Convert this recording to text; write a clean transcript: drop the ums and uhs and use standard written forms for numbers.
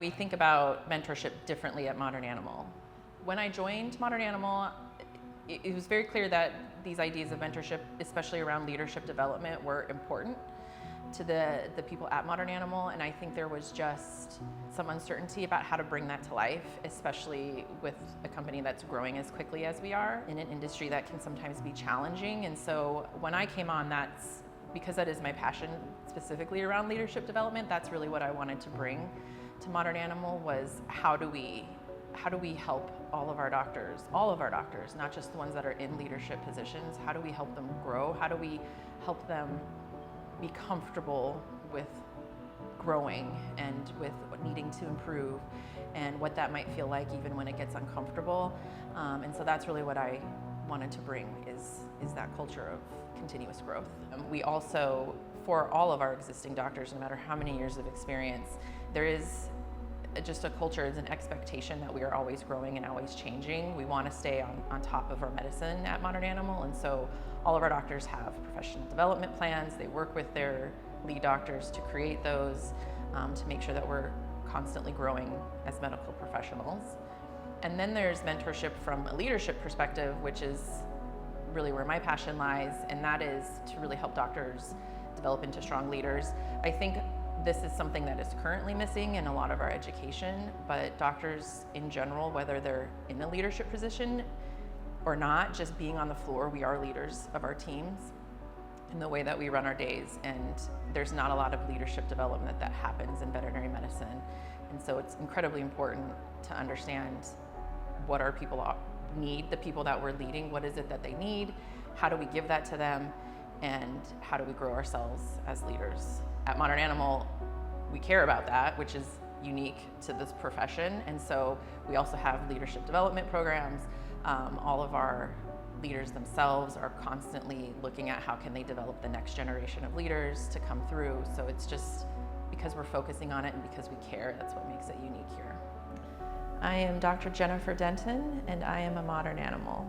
We think about mentorship differently at Modern Animal. When I joined Modern Animal, it was very clear that these ideas of mentorship, especially around leadership development, were important to the people at Modern Animal, and I think there was just some uncertainty about how to bring that to life, especially with a company that's growing as quickly as we are in an industry that can sometimes be challenging. And so when I came on, that's because that is my passion, specifically around leadership development. That's really what I wanted to bring to Modern Animal, was how do we help all of our doctors, not just the ones that are in leadership positions. How do we help them grow? How do we help them be comfortable with growing and with needing to improve, and what that might feel like even when it gets uncomfortable. And so that's really what I wanted to bring, is that culture of continuous growth. We also, for all of our existing doctors, no matter how many years of experience, there is just a culture, it's an expectation that we are always growing and always changing. We want to stay on top of our medicine at Modern Animal, and so all of our doctors have professional development plans. They work with their lead doctors to create those, to make sure that we're constantly growing as medical professionals. And then there's mentorship from a leadership perspective, which is really where my passion lies, and that is to really help doctors develop into strong leaders. I think this is something that is currently missing in a lot of our education, but doctors in general, whether they're in a leadership position or not, just being on the floor, we are leaders of our teams in the way that we run our days, and there's not a lot of leadership development that happens in veterinary medicine. And so it's incredibly important to understand what our people need, the people that we're leading, what is it that they need, how do we give that to them, and how do we grow ourselves as leaders. At Modern Animal, we care about that, which is unique to this profession, and so we also have leadership development programs. All of our leaders themselves are constantly looking at how can they develop the next generation of leaders to come through. So it's just because we're focusing on it and because we care, that's what makes it unique here. I am Dr. Jennifer Denton, and I am a Modern Animal.